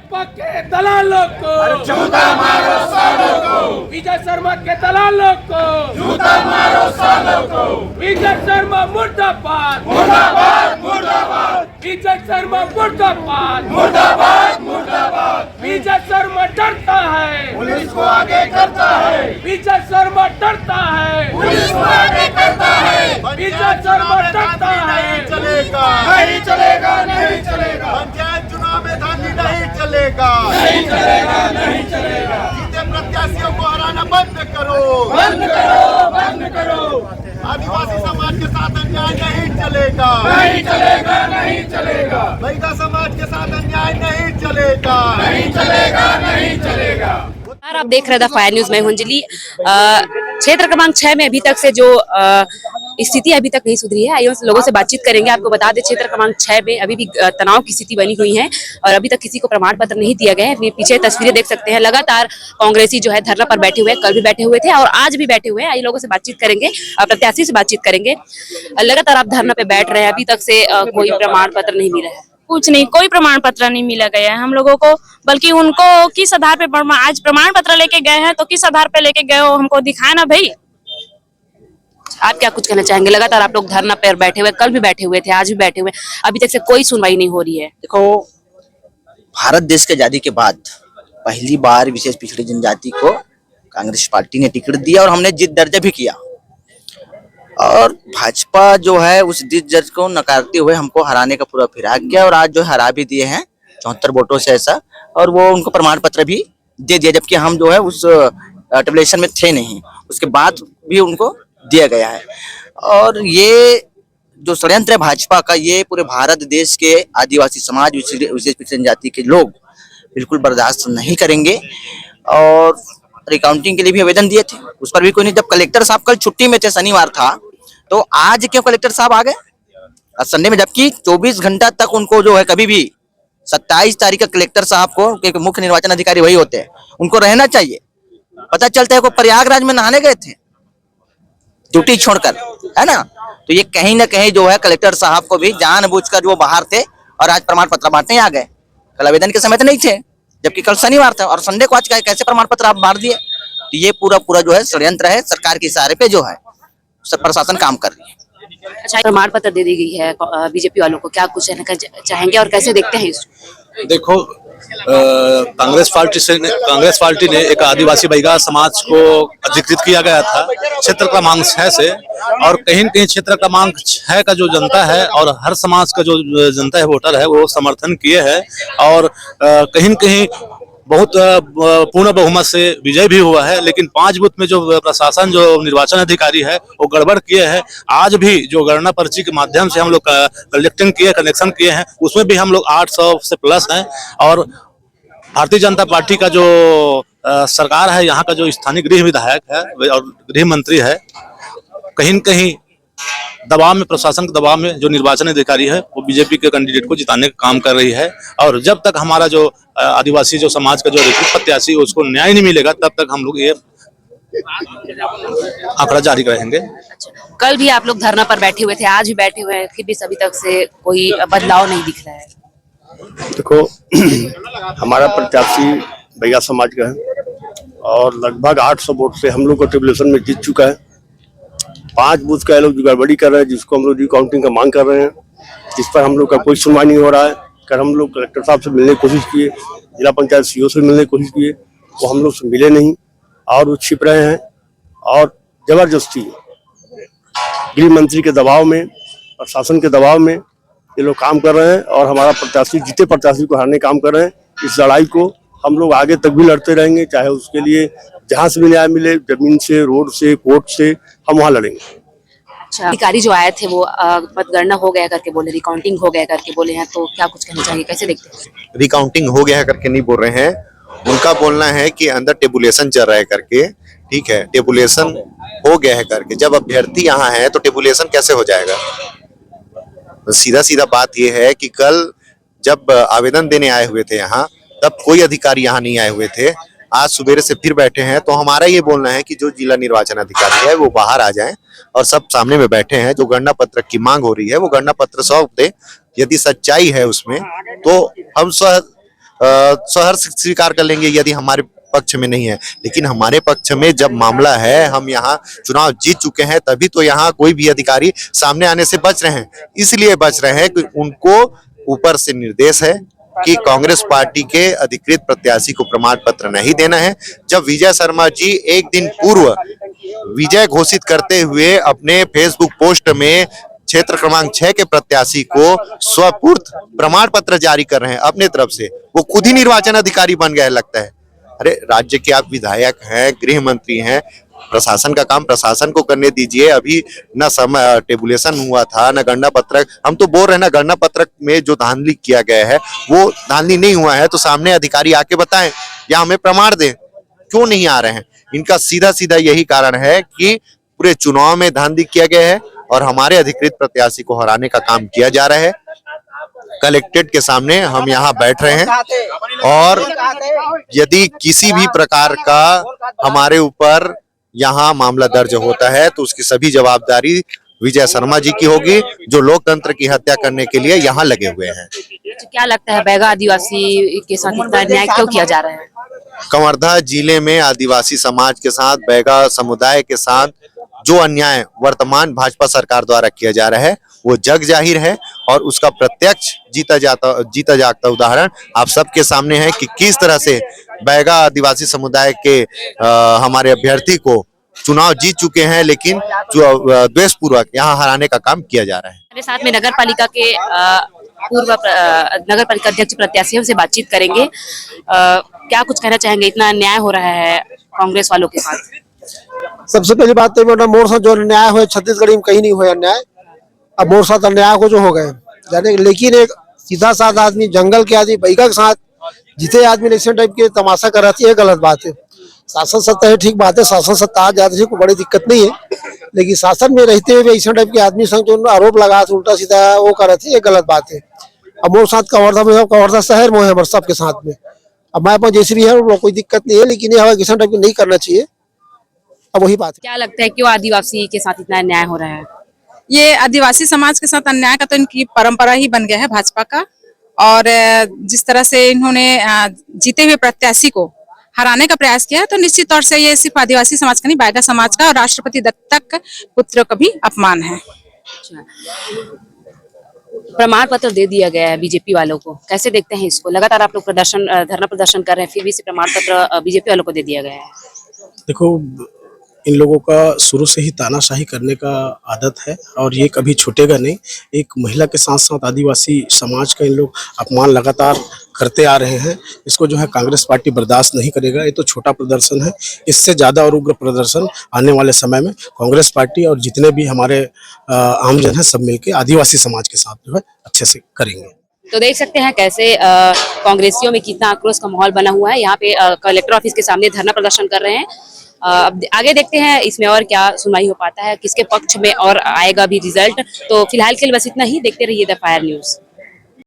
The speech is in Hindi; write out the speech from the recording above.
भाजपा के दलालों को जूता मारो सालों को, विजय शर्मा के दलालों को जूता मारो सालों को, विजय शर्मा मुर्दाबाद मुर्दाबाद मुर्दाबाद, विजय शर्मा मुर्दाबाद मुर्दाबाद मुर्दाबाद। विजय शर्मा डरता है, पुलिस को आगे करता है, विजय शर्मा डरता है, पुलिस को आगे करता है। विजय शर्मा डरता है। चलेगा नहीं चलेगा नहीं चलेगा, पंचायत चुनाव में धांधली नहीं चलेगा नहीं चलेगा नहीं चलेगा। जीते प्रत्याशियों को हराना बंद करो बंद करो बंद करो। आदिवासी समाज के साथ अन्याय नहीं चलेगा नहीं चलेगा नहीं चलेगा। महिला समाज के साथ अन्याय नहीं चलेगा नहीं चलेगा नहीं चलेगा। आप देख रहे थे फायर न्यूज में अंजलि। क्षेत्र क्रमांक 6 में अभी तक से जो स्थिति अभी तक नहीं सुधरी है, आइए लोगों से बातचीत करेंगे। आपको बता दें क्षेत्र क्रमांक 6 में अभी भी तनाव की स्थिति बनी हुई है और अभी तक किसी को प्रमाण पत्र नहीं दिया गया है। अपनी पीछे तस्वीरें देख सकते हैं, लगातार कांग्रेसी जो है धरना पर बैठे हुए हैं, कल भी बैठे हुए थे और आज भी बैठे हुए हैं। आइए लोगों से बातचीत करेंगे, प्रत्याशी से बातचीत करेंगे। लगातार आप धरना पे बैठ रहे हैं, अभी तक से कोई प्रमाण पत्र नहीं मिला है। कुछ नहीं, कोई प्रमाण पत्र नहीं मिला गया है हम लोगों को, बल्कि उनको किस आधार पे आज प्रमाण पत्र लेके गए हैं तो किस आधार पे लेके गए हो हमको दिखाए ना भाई। आप क्या कुछ कहना चाहेंगे? लगातार आप लोग धरना पर बैठे हुए, कल भी बैठे हुए थे, आज भी बैठे हुए, अभी तक से कोई सुनवाई नहीं हो रही है। देखो, भारत देश की आजादी के बाद पहली बार विशेष पिछड़ी जनजाति को कांग्रेस पार्टी ने टिकट दिया और हमने जीत दर्ज भी किया और भाजपा जो है उस जीत दर्ज को नकारते हुए हमको हराने का पूरा फिराक किया और आज जो हरा भी दिए हैं 74 वोटों से ऐसा, और वो उनको प्रमाण पत्र भी दे दिया, जबकि हम जो है उस टेबुलेशन में थे नहीं, उसके बाद भी उनको दिया गया है। और ये जो षड्यंत्र है भाजपा का, ये पूरे भारत देश के आदिवासी समाज विशेष पिछड़ी जनजाति के लोग बिल्कुल बर्दाश्त नहीं करेंगे और रिकाउंटिंग के लिए भी आवेदन दिए थे, उस पर भी कोई नहीं। जब कलेक्टर साहब कल छुट्टी में थे, शनिवार था, तो आज क्यों कलेक्टर साहब आ गए संडे में, जबकि 24 घंटा तक उनको जो है कभी भी 27 तारीख का कलेक्टर साहब को, क्योंकि मुख्य निर्वाचन अधिकारी वही होते हैं, उनको रहना चाहिए। पता चलता है वो प्रयागराज में नहाने गए थे ड्यूटी छोड़कर, है ना। तो ये कहीं ना कहीं जो है कलेक्टर साहब को भी जानबूझकर जो बाहर थे और आज प्रमाण पत्र बांटने आ गए। कल आवेदन के समय तो नहीं थे, जबकि कल शनिवार था और संडे को आज कैसे प्रमाण पत्र आप बांट दिए। तो ये पूरा जो है षड्यंत्र है, सरकार के इशारे पे जो है सब प्रशासन काम कर रही है। अच्छा, प्रमाण पत्र दे दी गई है बीजेपी वालों को, क्या कुछ कहना चाहेंगे और कैसे देखते हैं इसको? देखो, कांग्रेस पार्टी ने एक आदिवासी महिला समाज को अधिकृत किया गया था क्षेत्र क्रमांक 6 से, और कहीं न कहीं क्षेत्र क्रमांक 6 का जो जनता है और हर समाज का जो जनता है, वोटर है, वो समर्थन किए हैं और कहीं न कहीं बहुत पूर्ण बहुमत से विजय भी हुआ है। लेकिन 5 बूथ में जो प्रशासन, जो निर्वाचन अधिकारी है, वो गड़बड़ किए हैं। आज भी जो गणना पर्ची के माध्यम से हम लोग कनेक्शन किए हैं, उसमें भी हम लोग 800 से प्लस हैं। और भारतीय जनता पार्टी का जो सरकार है, यहाँ का जो स्थानीय गृह विधायक है और गृह मंत्री है, कहीं न कहीं दबाव में, प्रशासन के दबाव में जो निर्वाचन अधिकारी है वो बीजेपी के कैंडिडेट को जिताने का काम कर रही है। और जब तक हमारा जो आदिवासी जो समाज का जो प्रत्याशी उसको न्याय नहीं मिलेगा, तब तक हम लोग ये आंकड़ा जारी रहेंगे। कल भी आप लोग धरना पर बैठे हुए थे, आज भी बैठे हुए हैं, फिर भी अभी तक से कोई बदलाव नहीं दिख रहा है। देखो, हमारा प्रत्याशी भैया समाज का है और लगभग 800 वोट से हम लोग को टेबुलेशन में जीत चुका है। 5 बूथ का लोग गड़बड़ी कर रहे हैं, जिसको हम लोग रिकाउंटिंग का मांग कर रहे हैं, जिस पर हम लोग का कोई सुनवाई नहीं हो रहा है। कर हम लोग कलेक्टर साहब से मिलने की कोशिश किए, जिला पंचायत सीओ से मिलने की कोशिश किए, वो हम लोग से मिले नहीं और वो छिप रहे हैं। और जबरदस्ती गृह मंत्री के दबाव में, प्रशासन के दबाव में ये लोग काम कर रहे हैं और हमारा प्रत्याशी, जीते प्रत्याशी को हारने काम कर रहे हैं। इस लड़ाई को हम लोग आगे तक भी लड़ते रहेंगे, चाहे उसके लिए जहाँ से भी न्याय मिले, जमीन से, रोड से, कोर्ट से, हम वहाँ लड़ेंगे। अच्छा, अधिकारी जो आए थे वो मतगणना हो गया करके बोले, रिकाउंटिंग हो गया करके बोले हैं, तो क्या कुछ कहना चाहिए, कैसे देखते हैं? रिकाउंटिंग हो गया है करके नहीं बोल रहे हैं, उनका बोलना है कि अंदर टेबुलेशन चल रहा है करके। ठीक है, टेबुलेशन हो गया है करके, जब अभ्यर्थी यहाँ है तो टेबुलेशन कैसे हो जाएगा? सीधा सीधा बात यह है कि कल जब आवेदन देने आए हुए थे यहाँ, तब कोई अधिकारी यहाँ नहीं आए हुए थे। आज सुबेरे से फिर बैठे हैं, तो हमारा ये बोलना है कि जो जिला निर्वाचन अधिकारी है वो बाहर आ जाएं और सब सामने में बैठे हैं। जो गणना पत्र की मांग हो रही है वो गणना पत्र सौंप दे, यदि सच्चाई है उसमें तो हम सहर्ष स्वीकार कर लेंगे यदि हमारे पक्ष में नहीं है। लेकिन हमारे पक्ष में जब मामला है, हम यहाँ चुनाव जीत चुके हैं, तभी तो यहाँ कोई भी अधिकारी सामने आने से बच रहे हैं। इसलिए बच रहे हैं कि उनको ऊपर से निर्देश है कि कांग्रेस पार्टी के अधिकृत प्रत्याशी को प्रमाण पत्र नहीं देना है। जब विजय शर्मा जी एक दिन पूर्व विजय घोषित करते हुए अपने फेसबुक पोस्ट में क्षेत्र क्रमांक 6 के प्रत्याशी को स्वपूर्त प्रमाण पत्र जारी कर रहे हैं अपने तरफ से, वो खुद ही निर्वाचन अधिकारी बन गए लगता है। अरे राज्य के आप विधायक हैं, गृह मंत्री हैं, प्रशासन का काम प्रशासन को करने दीजिए। अभी न समय टेबुलेशन हुआ था, न गणना पत्रक, हम तो बोल रहे हैं ना गणना पत्रक में जो धांधली किया गया है वो धांधली नहीं हुआ है, तो सामने अधिकारी आके बताएं या हमें प्रमाण दें। क्यों नहीं आ रहे हैं? इनका सीधा सीधा यही कारण है कि पूरे चुनाव में धांधली किया गया है और हमारे अधिकृत प्रत्याशी को हराने का काम किया जा रहा है। कलेक्ट्रेट के सामने हम यहाँ बैठ रहे हैं और यदि किसी भी प्रकार का हमारे ऊपर यहाँ मामला दर्ज होता है तो उसकी सभी जवाबदारी विजय शर्मा जी की होगी, जो लोकतंत्र की हत्या करने के लिए यहाँ लगे हुए हैं। तो क्या लगता है बैगा आदिवासी के साथ इतना अन्याय क्यों किया जा रहा है? कवर्धा जिले में आदिवासी समाज के साथ, बैगा समुदाय के साथ जो अन्याय वर्तमान भाजपा सरकार द्वारा किया जा रहा है वो जग जाहिर है और उसका प्रत्यक्ष जीता जागता उदाहरण आप सबके सामने है कि किस तरह से बैगा आदिवासी समुदाय के हमारे अभ्यर्थी को चुनाव जीत चुके हैं, लेकिन द्वेषपूर्वक यहाँ हराने का काम किया जा रहा है। मेरे साथ में नगर पालिका के पूर्व नगर पालिका अध्यक्ष प्रत्याशियों से बातचीत करेंगे। क्या कुछ कहना चाहेंगे, इतना अन्याय हो रहा है कांग्रेस वालों के साथ? सबसे पहली बात तो मोर साथ जो अन्याय हुए छत्तीसगढ़ में कहीं नहीं हुआ अन्याय। अब मोर साथ अन्याय को जो हो गए जाने, लेकिन एक सीधा साधा आदमी जंगल के आदमी बैगा के साथ जिसे आदमी इलेक्शन टाइप के तमाशा कर रहा था, ये गलत बात है। शासन सत्ता है, ठीक बात है, शासन सत्ता आ जाती है, कोई बड़ी दिक्कत नहीं है, लेकिन शासन में रहते हुए ऐसा टाइप के आदमी संग जो आरोप लगा उल्टा सीधा वो कर रहे थे, ये गलत बात है। अब मोर साथ कवर्धा शहर में है सबके साथ में, अब हमारे पास जैसे भी है कोई दिक्कत नहीं है, लेकिन ये किसी टाइप की नहीं करना चाहिए। अब वही बात है। क्या लगता है क्यों आदिवासी के साथ इतना अन्याय हो रहा है? ये आदिवासी समाज के साथ अन्याय का तो इनकी परंपरा ही बन गया है भाजपा का, और जिस तरह से इन्होंने जीते हुए प्रत्याशी को हराने का प्रयास किया है, तो निश्चित तौर से ये सिर्फ आदिवासी समाज का नहीं, बैगा समाज का और राष्ट्रपति दत्तक पुत्र का भी अपमान है। प्रमाण पत्र दे दिया गया है बीजेपी वालों को, कैसे देखते हैं इसको? लगातार आप लोग धरना प्रदर्शन कर रहे हैं, फिर भी प्रमाण पत्र बीजेपी वालों को दे दिया गया है। देखो, इन लोगों का शुरू से ही तानाशाही करने का आदत है और ये कभी छूटेगा नहीं। एक महिला के साथ साथ आदिवासी समाज का इन लोग अपमान लगातार करते आ रहे हैं। इसको जो है कांग्रेस पार्टी बर्दाश्त नहीं करेगा। ये तो छोटा प्रदर्शन है, इससे ज़्यादा और उग्र प्रदर्शन आने वाले समय में कांग्रेस पार्टी और जितने भी हमारे आमजन हैं सब मिलकर आदिवासी समाज के साथ जो है अच्छे से करेंगे। तो देख सकते हैं कैसे कांग्रेसियों में कितना आक्रोश का माहौल बना हुआ है। यहाँ पे कलेक्टर ऑफिस के सामने धरना प्रदर्शन कर रहे हैं। अब आगे देखते हैं इसमें और क्या सुनवाई हो पाता है, किसके पक्ष में और आएगा भी रिजल्ट। तो फिलहाल के लिए बस इतना ही। देखते रहिए द फायर न्यूज़।